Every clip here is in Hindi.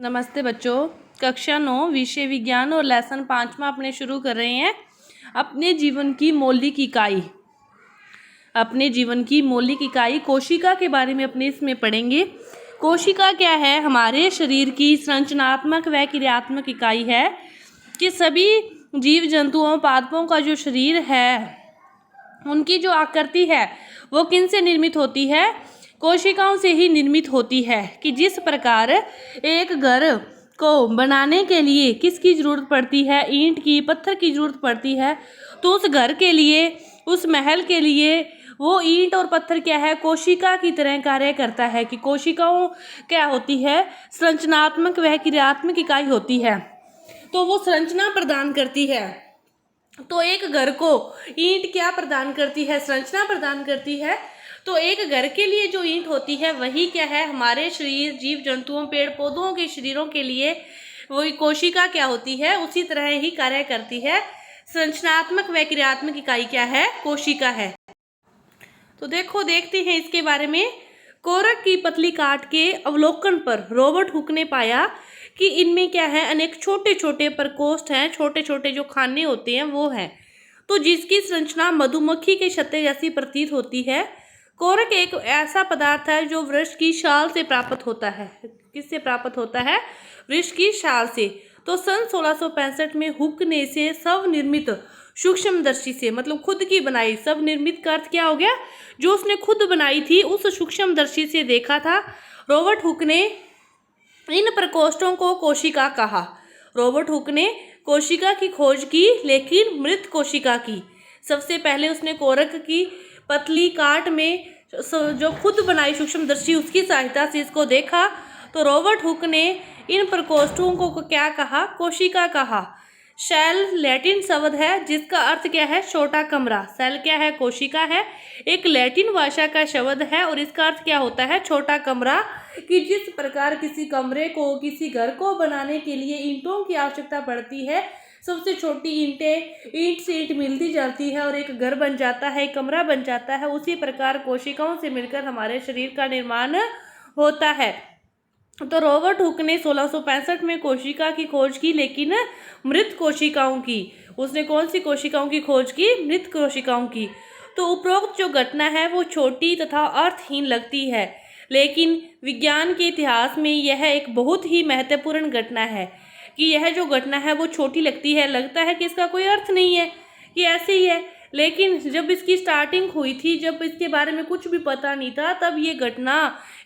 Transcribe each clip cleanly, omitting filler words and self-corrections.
नमस्ते बच्चों। कक्षा 9 विषय विज्ञान और लेसन 5वां अपने शुरू कर रहे हैं। अपने जीवन की मौलिक इकाई कोशिका के बारे में अपने इसमें पढ़ेंगे। कोशिका क्या है? हमारे शरीर की संरचनात्मक व क्रियात्मक इकाई है कि सभी जीव जंतुओं पादपों का जो शरीर है उनकी जो आकृति है वो किन से निर्मित होती है? कोशिकाओं से ही निर्मित होती है। कि जिस प्रकार एक घर को बनाने के लिए किसकी ज़रूरत पड़ती है? ईंट की, पत्थर की ज़रूरत पड़ती है। तो उस घर के लिए, उस महल के लिए वो ईंट और पत्थर क्या है? कोशिका की तरह कार्य करता है। कि कोशिकाओं क्या होती है? संरचनात्मक व क्रियात्मक इकाई होती है। तो वो संरचना प्रदान करती है। तो एक घर को ईंट क्या प्रदान करती है? संरचना प्रदान करती है। तो एक घर के लिए जो ईंट होती है वही क्या है? हमारे शरीर, जीव जंतुओं, पेड़ पौधों के शरीरों के लिए वही कोशिका क्या होती है? उसी तरह ही कार्य करती है। संरचनात्मक व क्रियात्मक इकाई क्या है? कोशिका है। तो देखते हैं इसके बारे में। कोरक की पतली काट के अवलोकन पर रॉबर्ट हुक ने पाया कि इनमें क्या है? अनेक छोटे छोटे प्रकोष्ठ हैं, छोटे छोटे जो खाने होते हैं वो हैं। तो जिसकी संरचना मधुमक्खी के छत्ते जैसी प्रतीत होती है। कोरक एक ऐसा पदार्थ है जो वृक्ष की छाल से प्राप्त होता है। किससे प्राप्त होता है? वृक्ष की छाल से। तो सन 1665 में हुक ने इसे स्वनिर्मित सूक्ष्मदर्शी से, मतलब खुद की बनाई, स्वनिर्मित का अर्थ क्या हो गया? जो उसने खुद बनाई थी उस सूक्ष्मदर्शी से देखा था। रॉबर्ट हुक ने इन प्रकोष्ठों को कोशिका कहा। रॉबर्ट हुक ने कोशिका की खोज की, लेकिन मृत कोशिका की। सबसे पहले उसने कोरक की पतली काट में जो खुद बनाई सूक्ष्मदर्शी उसकी सहायता से इसको देखा। तो रॉबर्ट हुक ने इन प्रकोष्ठों को क्या कहा? कोशिका कहा। सेल लैटिन शब्द है जिसका अर्थ क्या है? छोटा कमरा। सेल क्या है? कोशिका है। एक लैटिन भाषा का शब्द है और इसका अर्थ क्या होता है? छोटा कमरा। कि जिस प्रकार किसी कमरे को, किसी घर को बनाने के लिए ईंटों की आवश्यकता पड़ती है, सबसे छोटी ईंट से ईंट मिलती जाती है और एक घर बन जाता है, एक कमरा बन जाता है। उसी प्रकार कोशिकाओं से मिलकर हमारे शरीर का निर्माण होता है। तो रॉबर्ट हुक ने 1665 में कोशिका की खोज की, लेकिन मृत कोशिकाओं की। उसने कौन सी कोशिकाओं की खोज की? मृत कोशिकाओं की। तो उपरोक्त जो घटना है वो छोटी तथा अर्थहीन लगती है, लेकिन विज्ञान के इतिहास में यह एक बहुत ही महत्वपूर्ण घटना है। कि यह जो घटना है वो छोटी लगती है, लगता है कि इसका कोई अर्थ नहीं है, कि ऐसे ही है। लेकिन जब इसकी स्टार्टिंग हुई थी, जब इसके बारे में कुछ भी पता नहीं था, तब ये घटना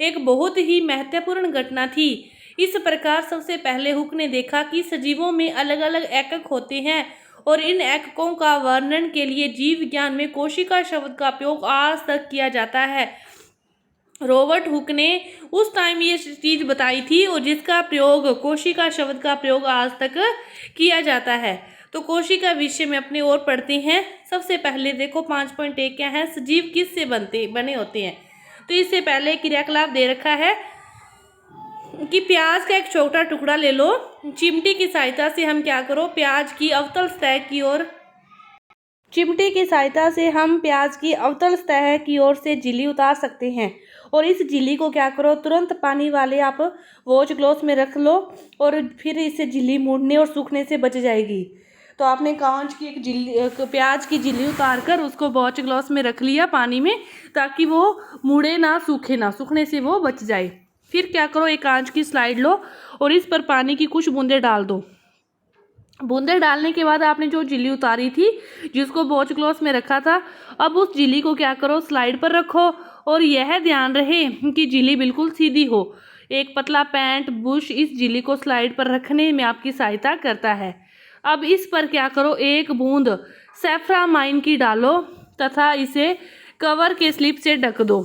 एक बहुत ही महत्वपूर्ण घटना थी। इस प्रकार सबसे पहले हुक ने देखा कि सजीवों में अलग अलग एकक होते हैं और इन एककों का वर्णन के लिए जीव विज्ञान में कोशिका शब्द का उपयोग आज तक किया जाता है। रॉबर्ट हुक ने उस टाइम ये चीज़ बताई थी और जिसका प्रयोग, कोशिका शब्द का प्रयोग आज तक किया जाता है। तो कोशिका विषय में अपने और पढ़ते हैं। सबसे पहले देखो 5.1 क्या है? सजीव किससे बने होते हैं। तो इससे पहले क्रियाकलाप दे रखा है कि प्याज का एक छोटा टुकड़ा ले लो। चिमटी की सहायता से हम क्या करो? प्याज की अवतल सतह की ओर, चिमटी की सहायता से हम प्याज की अवतल सतह की ओर से झिल्ली उतार सकते हैं। और इस झिल्ली को क्या करो? तुरंत पानी वाले आप वॉच ग्लास में रख लो और फिर इससे झिल्ली मुड़ने और सूखने से बच जाएगी। तो आपने कांच की एक प्याज की झिल्ली उतार कर उसको वॉच ग्लास में रख लिया पानी में, ताकि वो मुड़े ना, सूखे ना, सूखने से वो बच जाए। फिर क्या करो? एक कांच की स्लाइड लो और इस पर पानी की कुछ बूंदें डाल दो। बूंदें डालने के बाद आपने जो झिल्ली उतारी थी, जिसको वॉच ग्लास में रखा था, अब उस झिल्ली को क्या करो? स्लाइड पर रखो और यह ध्यान रहे कि झिल्ली बिल्कुल सीधी हो। एक पतला पेंट बुश इस झिल्ली को स्लाइड पर रखने में आपकी सहायता करता है। अब इस पर क्या करो? एक बूंद सैफ्रामाइन की डालो तथा इसे कवर के स्लिप से ढक दो।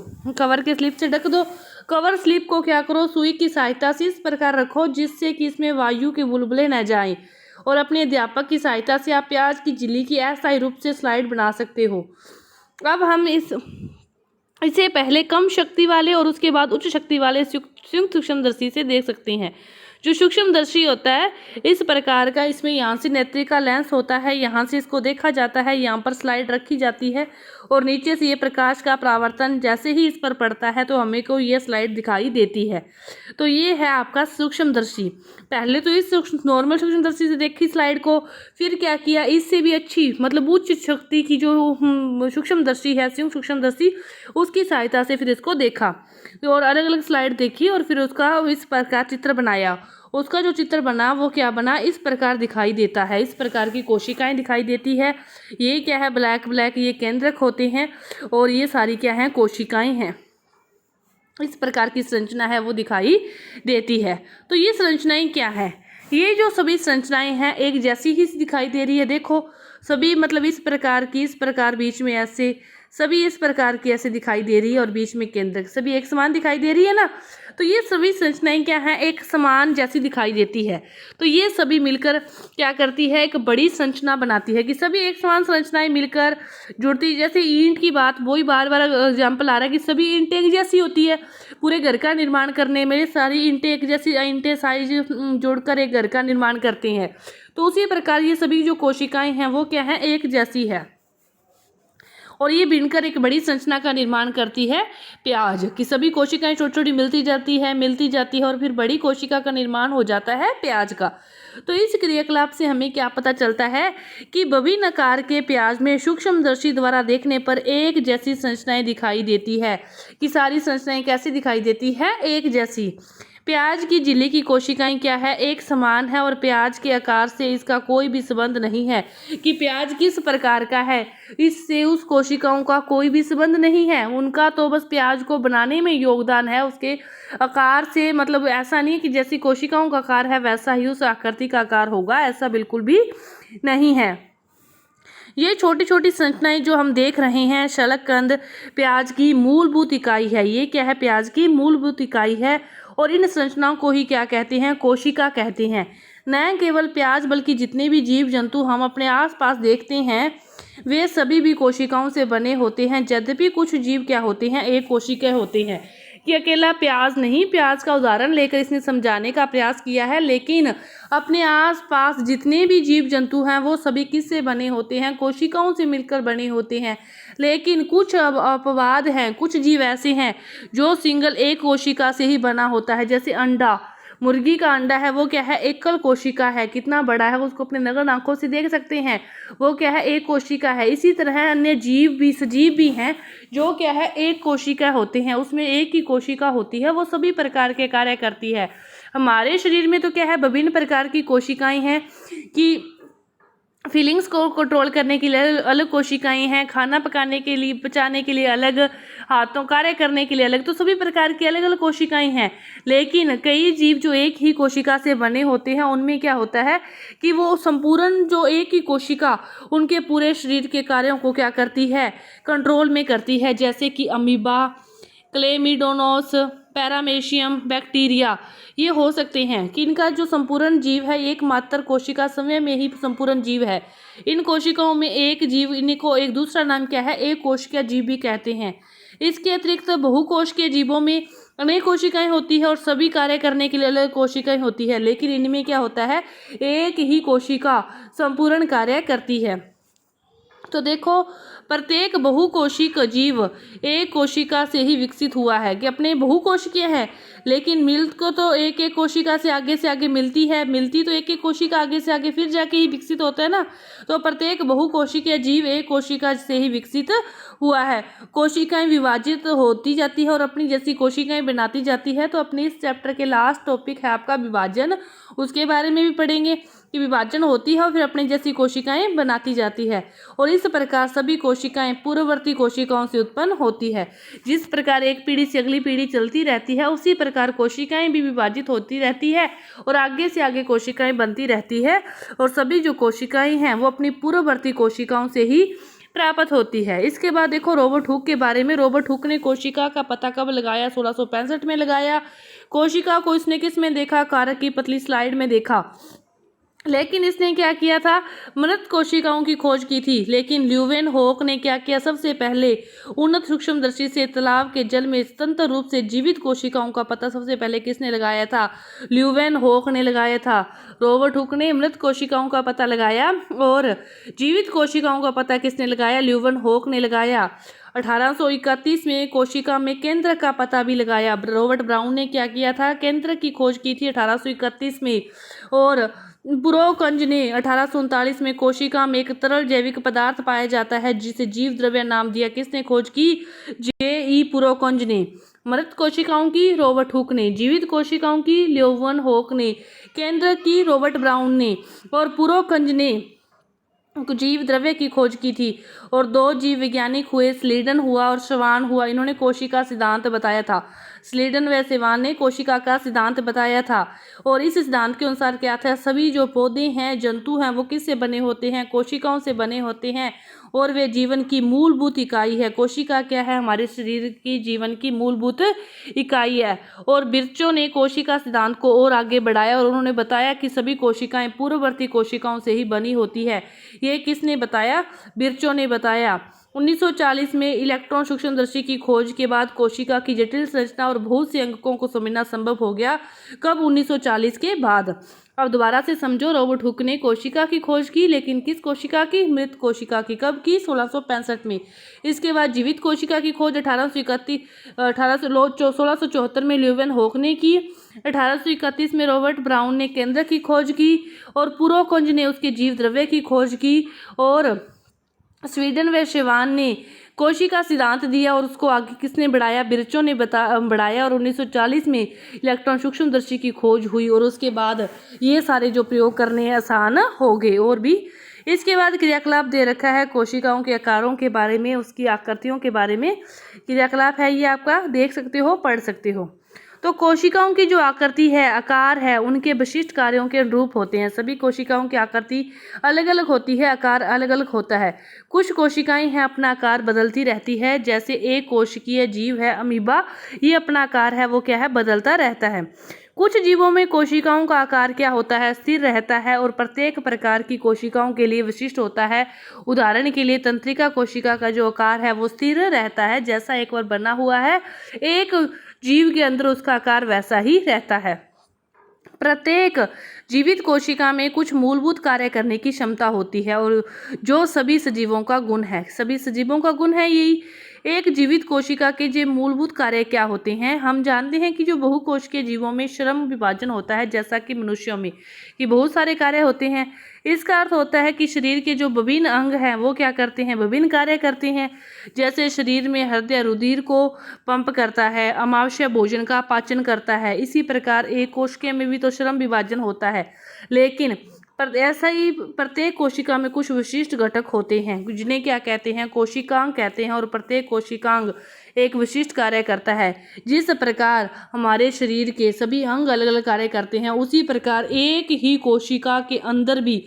कवर स्लिप को क्या करो? सुई की सहायता से इस प्रकार रखो जिससे कि इसमें वायु के बुलबुले न जाएं। और अपने अध्यापक की सहायता से आप प्याज की झिल्ली की अस्थायी रूप से स्लाइड बना सकते हो। अब हम इसे पहले कम शक्ति वाले और उसके बाद उच्च शक्ति वाले संयुक्त सूक्ष्मदर्शी से देख सकते हैं। जो सूक्ष्मदर्शी होता है इस प्रकार का, इसमें यहाँ से नेत्री का लेंस होता है, यहाँ से इसको देखा जाता है, यहाँ पर स्लाइड रखी जाती है और नीचे से ये प्रकाश का परावर्तन जैसे ही इस पर पड़ता है तो हमें को ये स्लाइड दिखाई देती है। तो ये है आपका सूक्ष्मदर्शी। पहले तो इस नॉर्मल सूक्ष्मदर्शी से देखी स्लाइड को, फिर क्या किया, इससे भी अच्छी मतलब उच्च शक्ति की जो सूक्ष्मदर्शी है, सूक्ष्मदर्शी, उसकी सहायता से फिर इसको देखा और अलग अलग स्लाइड देखी और फिर उसका इस प्रकार चित्र बनाया। उसका जो चित्र बना वो क्या बना, इस प्रकार दिखाई देता है। इस प्रकार की कोशिकाएं दिखाई देती है। ये क्या है, ब्लैक ब्लैक ये केंद्रक होते हैं और ये सारी क्या हैं, कोशिकाएं हैं। इस प्रकार की संरचना है वो दिखाई देती है। तो ये संरचनाएं क्या है, ये जो सभी संरचनाएं हैं एक जैसी ही दिखाई दे रही है। देखो सभी मतलब इस प्रकार की, इस प्रकार बीच में ऐसे, सभी इस प्रकार की ऐसे दिखाई दे रही है और बीच में केंद्रक, सभी एक समान दिखाई दे रही है ना। तो ये सभी संरचनाएं क्या हैं, एक समान जैसी दिखाई देती है। तो ये सभी मिलकर क्या करती है, एक बड़ी संरचना बनाती है कि सभी एक समान संरचनाएं मिलकर जुड़ती। जैसे ईंट की बात, वही बार बार एग्जाम्पल आ रहा है कि सभी ईंटें एक जैसी होती है। पूरे घर का निर्माण करने में सारी ईंटें एक जैसी, ईंटें साइज जोड़कर एक घर का निर्माण करते हैं। तो उसी प्रकार ये सभी जो कोशिकाएं हैं वो क्या है, एक जैसी है और ये मिलकर एक बड़ी संरचना का निर्माण करती है प्याज की। सभी कोशिकाएं छोटी छोटी मिलती जाती है और फिर बड़ी कोशिका का निर्माण हो जाता है प्याज का। तो इस क्रियाकलाप से हमें क्या पता चलता है कि विभिन्न आकार के प्याज में सूक्ष्मदर्शी द्वारा देखने पर एक जैसी संरचनाएं दिखाई देती है। कि सारी संरचनाएं कैसी दिखाई देती है, एक जैसी। प्याज की झिल्ली की कोशिकाएं क्या है, एक समान है और प्याज के आकार से इसका कोई भी संबंध नहीं है कि प्याज किस प्रकार का है, इससे उस कोशिकाओं का कोई भी संबंध नहीं है। उनका तो बस प्याज को बनाने में योगदान है, उसके आकार से मतलब ऐसा नहीं कि जैसी कोशिकाओं का आकार है वैसा ही उस आकृति का आकार होगा, ऐसा बिल्कुल भी नहीं है। ये छोटी छोटी संरचनाएं जो हम देख रहे हैं, शलगकंद प्याज की मूलभूत इकाई है। ये क्या है, प्याज की मूलभूत इकाई है और इन संरचनाओं को ही क्या कहते हैं, कोशिका कहते हैं। न केवल प्याज बल्कि जितने भी जीव जंतु हम अपने आसपास देखते हैं वे सभी भी कोशिकाओं से बने होते हैं। यद्यपि कुछ जीव क्या होते हैं, एक कोशिकीय होते हैं। कि अकेला प्याज नहीं, प्याज का उदाहरण लेकर इसने समझाने का प्रयास किया है, लेकिन अपने आसपास जितने भी जीव जंतु हैं वो सभी किससे बने होते हैं, कोशिकाओं से मिलकर बने होते हैं। लेकिन कुछ अपवाद हैं, कुछ जीव ऐसे हैं जो सिंगल एक कोशिका से ही बना होता है। जैसे अंडा, मुर्गी का अंडा है वो क्या है, एकल कोशिका है। कितना बड़ा है उसको अपने नग्न आंखों से देख सकते हैं, वो क्या है, एक कोशिका है। इसी तरह अन्य जीव भी, सजीव भी हैं जो क्या है, एक कोशिका होते हैं, उसमें एक ही कोशिका होती है, वो सभी प्रकार के कार्य करती है। हमारे शरीर में तो क्या है, विभिन्न प्रकार की कोशिकाएं हैं कि फीलिंग्स को कंट्रोल करने के लिए अलग कोशिकाएं हैं, खाना पकाने के लिए, पचाने के लिए अलग, हाथों कार्य करने के लिए अलग, तो सभी प्रकार की अलग अलग कोशिकाएं हैं। लेकिन कई जीव जो एक ही कोशिका से बने होते हैं उनमें क्या होता है कि वो संपूर्ण जो एक ही कोशिका उनके पूरे शरीर के कार्यों को क्या करती है, कंट्रोल में करती है। जैसे कि अमीबा, क्लेमिडोनोस, पैरामेशियम, बैक्टीरिया, ये हो सकते हैं कि इनका जो संपूर्ण जीव है एकमात्र कोशिका समूह में ही संपूर्ण जीव है। इन कोशिकाओं में एक जीव, इनको एक दूसरा नाम क्या है, एक कोशिकीय जीव भी कहते हैं। इसके अतिरिक्त बहुकोशिकीय जीवों में अनेक कोशिकाएं होती है और सभी कार्य करने के लिए अलग कोशिकाएं होती है, लेकिन इनमें क्या होता है, एक ही कोशिका संपूर्ण कार्य करती है। तो देखो प्रत्येक बहुकोशिक जीव एक कोशिका से ही विकसित हुआ है कि अपने बहुकोशिकीय है, लेकिन मिल को तो एक एक कोशिका से आगे मिलती है, मिलती तो एक एक कोशिका आगे से आगे फिर जाके ही विकसित होता है ना। तो प्रत्येक बहुकोशिकीय जीव एक कोशिका से ही विकसित हुआ है। कोशिकाएं विभाजित होती जाती है और अपनी जैसी कोशिकाएं बनाती जाती है। तो अपने इस चैप्टर के लास्ट टॉपिक है आपका विभाजन, उसके बारे में भी पढ़ेंगे कि विभाजन होती है और फिर अपनी जैसी कोशिकाएं बनाती जाती है। और इस प्रकार सभी कोशिकाएं पूर्ववर्ती कोशिकाओं से उत्पन्न होती है। जिस प्रकार एक पीढ़ी से अगली पीढ़ी चलती रहती है उसी प्रकार कोशिकाएं भी विभाजित होती रहती है और आगे से आगे कोशिकाएं बनती रहती है। और सभी जो कोशिकाएं हैं वो अपनी पूर्ववर्ती कोशिकाओं से ही प्राप्त होती है। इसके बाद देखो रॉबर्ट हुक के बारे में। रॉबर्ट हुक ने कोशिका का पता कब लगाया, 1665 में लगाया। कोशिका को इसने किस में देखा, कारक की पतली स्लाइड में देखा। लेकिन इसने क्या किया था, मृत कोशिकाओं की खोज की थी। लेकिन ल्यूवेनहोक ने क्या किया, सबसे पहले उन्नत सूक्ष्मदर्शी से तालाब के जल में स्वतंत्र रूप से जीवित कोशिकाओं का पता सबसे पहले किसने लगाया था, ल्यूवेनहोक ने लगाया था। रॉबर्ट हुक ने मृत कोशिकाओं का पता लगाया और जीवित कोशिकाओं का पता किसने लगाया, ल्यूवेनहोक ने लगाया। 1831 में कोशिका में केंद्र का पता भी लगाया। रॉबर्ट ब्राउन ने क्या किया था, केंद्र की खोज की थी 1831 में। और पुरोकंज ने 1839 में कोशिका में एक तरल जैविक पदार्थ पाया जाता है जिसे जीव द्रव्य नाम दिया। किसने खोज की, J.E. पुरोकंज ने। मृत कोशिकाओं की रॉबर्ट हुक ने, जीवित कोशिकाओं की ल्यूवेनहोक ने, केंद्र की रॉबर्ट ब्राउन ने और पुरोकंज ने जीव द्रव्य की खोज की थी। और दो जीव वैज्ञानिक हुए, स्लीडन हुआ और शवान हुआ। इन्होंने कोशिका सिद्धांत बताया था। स्लीडन व शवान ने कोशिका का सिद्धांत बताया था। और इस सिद्धांत के अनुसार क्या था, सभी जो पौधे हैं, जंतु हैं, वो किससे बने होते हैं, कोशिकाओं से बने होते हैं और वे जीवन की मूलभूत इकाई है। कोशिका क्या है, हमारे शरीर की जीवन की मूलभूत इकाई है। और बिर्चो ने कोशिका सिद्धांत को और आगे बढ़ाया और उन्होंने बताया कि सभी कोशिकाएं पूर्ववर्ती कोशिकाओं से ही बनी होती है। ये किसने बताया, बिर्चो ने बताया। 1940 में इलेक्ट्रॉन सूक्ष्मदर्शी की खोज के बाद कोशिका की जटिल संरचना और बहुत से अंगकों को समझना संभव हो गया। कब, 1940 के बाद। अब दोबारा से समझो, रॉबर्ट हुक ने कोशिका की खोज की, लेकिन किस कोशिका की, मृत कोशिका की। कब की, 1665 में। इसके बाद जीवित कोशिका की खोज 1674 में ल्यूवेनहोक ने की। 1831 में रॉबर्ट ब्राउन ने केंद्र की खोज की और पुरोकंज ने उसके जीव द्रव्य की खोज की। और स्वीडन व शवान ने कोशिका सिद्धांत दिया और उसको आगे किसने बढ़ाया, बिर्चो ने बढ़ाया। और 1940 में इलेक्ट्रॉन सूक्ष्मदर्शी की खोज हुई और उसके बाद ये सारे जो प्रयोग करने हैं आसान हो गए। और भी इसके बाद क्रियाकलाप दे रखा है कोशिकाओं के आकारों के बारे में, उसकी आकृतियों के बारे में क्रियाकलाप है, ये आपका देख सकते हो, पढ़ सकते हो। तो कोशिकाओं की जो आकृति है, आकार है, उनके विशिष्ट कार्यों के अनुरूप होते हैं। सभी कोशिकाओं की आकृति अलग अलग होती है, आकार अलग अलग होता है। कुछ कोशिकाएं हैं अपना आकार बदलती रहती है, जैसे एक कोशिकीय जीव है अमीबा, ये अपना आकार है वो क्या है, बदलता रहता है। कुछ जीवों में कोशिकाओं का आकार क्या होता है, स्थिर रहता है और प्रत्येक प्रकार की कोशिकाओं के लिए विशिष्ट होता है। उदाहरण के लिए तंत्रिका कोशिका का जो आकार है वो स्थिर रहता है, जैसा एक बार बना हुआ है एक जीव के अंदर उसका आकार वैसा ही रहता है। प्रत्येक जीवित कोशिका में कुछ मूलभूत कार्य करने की क्षमता होती है और जो सभी सजीवों का गुण है, सभी सजीवों का गुण है यही। एक जीवित कोशिका के जो मूलभूत कार्य क्या होते हैं, हम जानते हैं कि जो बहुकोशिकीय जीवों में श्रम विभाजन होता है, जैसा कि मनुष्यों में कि बहुत सारे कार्य होते हैं। इसका अर्थ होता है कि शरीर के जो विभिन्न अंग हैं वो क्या करते हैं, विभिन्न कार्य करते हैं। जैसे शरीर में हृदय रुधिर को पंप करता है, अमावस्या भोजन का पाचन करता है। इसी प्रकार एक कोशिका में भी तो श्रम विभाजन होता है, लेकिन पर ऐसा ही प्रत्येक कोशिका में कुछ विशिष्ट घटक होते हैं जिन्हें क्या कहते हैं, कोशिकांग कहते हैं। और प्रत्येक कोशिकांग एक विशिष्ट कार्य करता है। जिस प्रकार हमारे शरीर के सभी अंग अलग अलग कार्य करते हैं, उसी प्रकार एक ही कोशिका के अंदर भी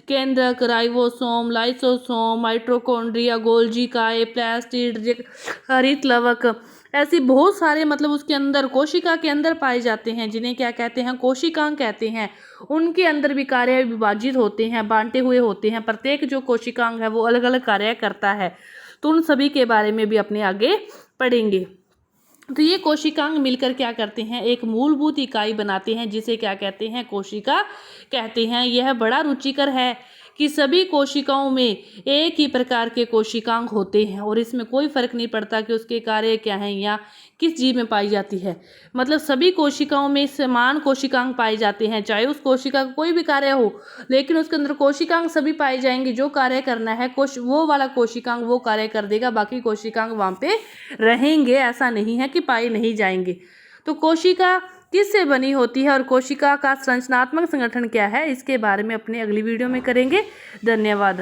केंद्रक, राइबोसोम, लाइसोसोम, माइटोकॉन्ड्रिया, गोल्गी काय, प्लास्टिड, हरित लवक, ऐसे बहुत सारे मतलब उसके अंदर कोशिका के अंदर पाए जाते हैं, जिन्हें क्या कहते हैं, कोशिकांग कहते हैं। उनके अंदर भी कार्य विभाजित होते हैं, बांटे हुए होते हैं। प्रत्येक जो कोशिकांग है वो अलग अलग कार्य करता है। तो उन सभी के बारे में भी अपने आगे पढ़ेंगे। तो ये कोशिकांग मिलकर क्या करते हैं, एक मूलभूत इकाई बनाते हैं, जिसे क्या कहते हैं, कोशिका कहते हैं। यह बड़ा रुचिकर है कि सभी कोशिकाओं में एक ही प्रकार के कोशिकांग होते हैं और इसमें कोई फर्क नहीं पड़ता कि उसके कार्य क्या हैं या किस जीव में पाई जाती है। मतलब सभी कोशिकाओं में समान कोशिकांग पाए जाते हैं, चाहे उस कोशिका का कोई भी कार्य हो, लेकिन उसके अंदर कोशिकांग सभी पाए जाएंगे। जो कार्य करना है वो वाला कोशिकांग वो कार्य कर देगा, बाकी कोशिकांग वहाँ पे रहेंगे। ऐसा नहीं है कि पाए नहीं जाएंगे। तो कोशिका किससे बनी होती है और कोशिका का संरचनात्मक संगठन क्या है, इसके बारे में अपने अगली वीडियो में करेंगे। धन्यवाद।